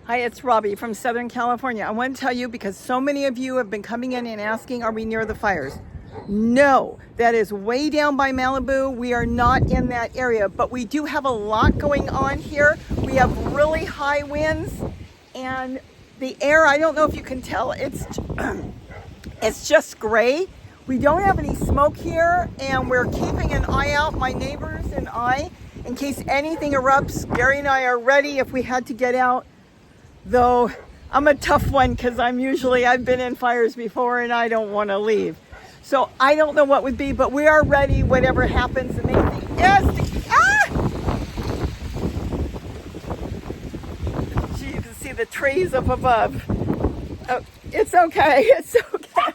Hi, it's Robbie from Southern California. I want to tell you, because so many of you have been coming in and asking, are we near the fires? No, that is way down by Malibu. We are not in that area, but we do have a lot going on here. We have really high winds, and the air, I don't know if you can tell, it's just gray. We don't have any smoke here, and we're keeping an eye out, my neighbors and I, in case anything erupts. Gary and I are ready if we had to get out. Though I'm a tough one because I've been in fires before and I don't want to leave. So I don't know what would be, but we are ready whatever happens. The main thing is Gee, you can see the trees up above. Oh, it's okay, it's okay.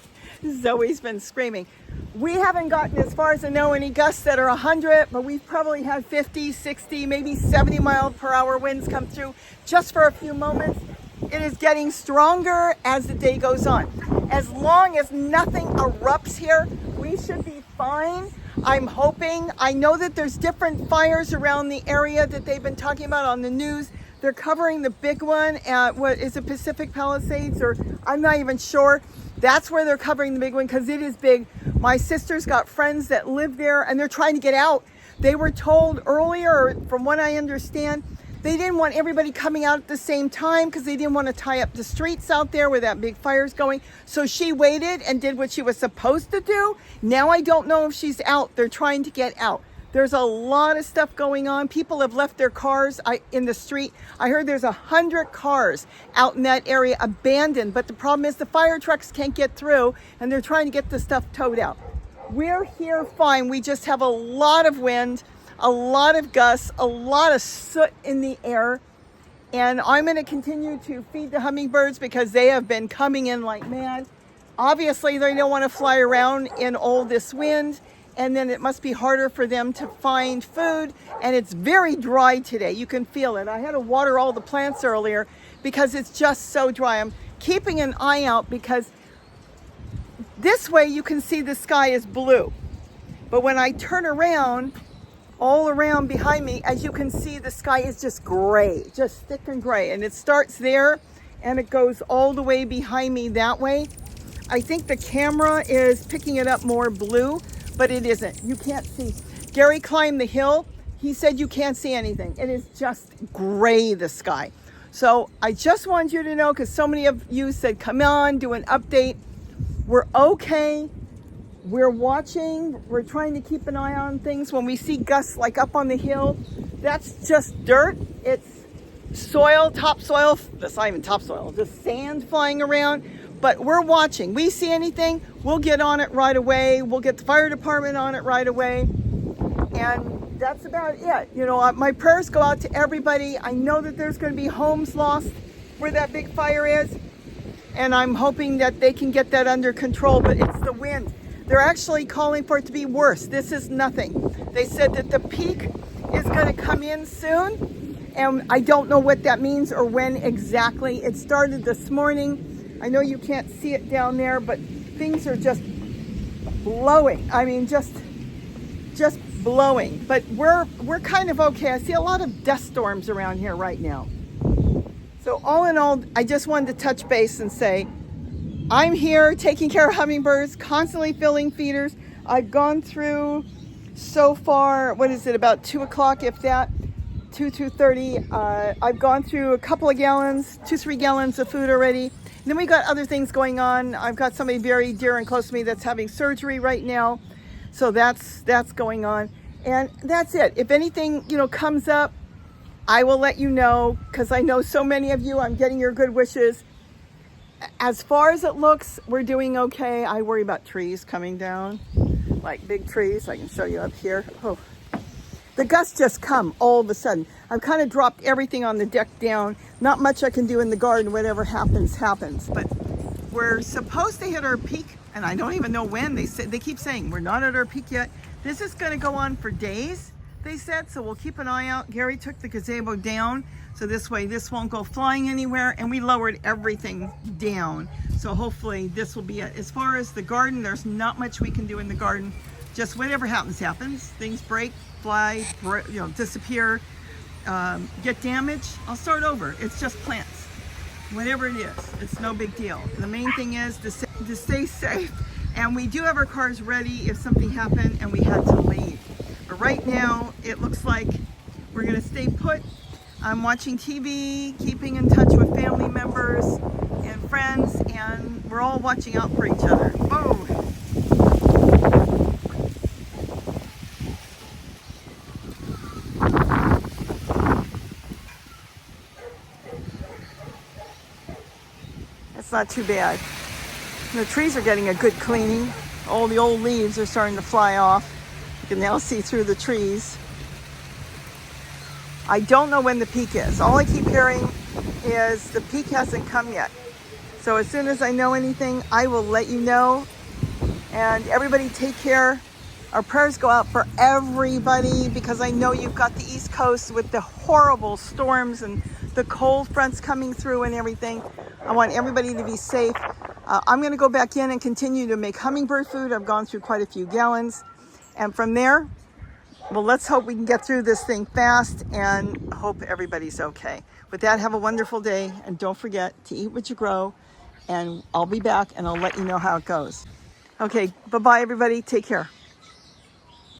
Zoe's been screaming. We haven't gotten, as far as I know, any gusts that are 100, but we've probably had 50, 60, maybe 70 mile per hour winds come through just for a few moments. It is getting stronger as the day goes on. As long as nothing erupts here, we should be fine. I'm hoping. I know that there's different fires around the area that they've been talking about on the news. They're covering the big one at, what is it, Pacific Palisades, or I'm not even sure. That's where they're covering the big one because it is big. My sister's got friends that live there and they're trying to get out. They were told earlier, from what I understand, they didn't want everybody coming out at the same time because they didn't want to tie up the streets out there where that big fire's going. So she waited and did what she was supposed to do. Now I don't know if she's out. They're trying to get out. There's a lot of stuff going on. People have left their cars in the street. I heard there's 100 cars out in that area abandoned, but the problem is the fire trucks can't get through and they're trying to get the stuff towed out. We're here fine. We just have a lot of wind, a lot of gusts, a lot of soot in the air. And I'm going to continue to feed the hummingbirds because they have been coming in like mad. Obviously, they don't want to fly around in all this wind. And then it must be harder for them to find food. And it's very dry today. You can feel it. I had to water all the plants earlier because it's just so dry. I'm keeping an eye out because this way you can see the sky is blue. But when I turn around, all around behind me, as you can see, the sky is just gray, just thick and gray. And it starts there and it goes all the way behind me that way. I think the camera is picking it up more blue, but it isn't. You can't see. Gary climbed the hill. He said you can't see anything. It is just gray, the sky. So I just wanted you to know, because so many of you said, come on, do an update. We're okay. We're watching. We're trying to keep an eye on things. When we see gusts like up on the hill, that's just dirt. It's soil, topsoil. That's not even topsoil, just sand flying around. But we're watching. We see anything, we'll get on it right away. We'll get the fire department on it right away. And that's about it. You know, my prayers go out to everybody. I know that there's going to be homes lost where that big fire is. And I'm hoping that they can get that under control, but it's the wind. They're actually calling for it to be worse. This is nothing. They said that the peak is going to come in soon. And I don't know what that means or when exactly. It started this morning. I know you can't see it down there, but things are just blowing. I mean, just blowing. But we're kind of okay. I see a lot of dust storms around here right now. So all in all, I just wanted to touch base and say, I'm here taking care of hummingbirds, constantly filling feeders. I've gone through so far, what is it, about 2 o'clock, if that, 2:30. I've gone through a couple of gallons, 2-3 gallons of food already. And then we got other things going on. I've got somebody very dear and close to me that's having surgery right now. So that's going on. And that's it. If anything, comes up, I will let you know, because I know so many of you, I'm getting your good wishes. As far as it looks, we're doing okay. I worry about trees coming down, like big trees. I can show you up here. Oh, the gusts just come all of a sudden. I've kind of dropped everything on the deck down. Not much I can do in the garden. Whatever happens, happens. But we're supposed to hit our peak, and I don't even know when. They keep saying we're not at our peak yet. This is going to go on for days, they said, so we'll keep an eye out. Gary took the gazebo down, so this way this won't go flying anywhere, and we lowered everything down. So hopefully this will be it. As far as the garden, there's not much we can do in the garden. Just whatever happens, happens. Things break, fly, disappear, get damaged. I'll start over. It's just plants. whatever it is, it's no big deal. The main thing is to stay safe. And we do have our cars ready if something happened and we had to leave. But right now, it looks like we're gonna stay put. I'm watching TV, keeping in touch with family members and friends, and we're all watching out for each other. Whoa! It's not too bad. The trees are getting a good cleaning. All the old leaves are starting to fly off. You can now see through the trees. I don't know when the peak is. All I keep hearing is the peak hasn't come yet. So as soon as I know anything, I will let you know. And everybody take care. Our prayers go out for everybody because I know you've got the East Coast with the horrible storms and the cold fronts coming through and everything. I want everybody to be safe. I'm going to go back in and continue to make hummingbird food. I've gone through quite a few gallons. And from there, well, let's hope we can get through this thing fast and hope everybody's okay. With that, have a wonderful day. And don't forget to eat what you grow. And I'll be back and I'll let you know how it goes. Okay, bye-bye, everybody. Take care.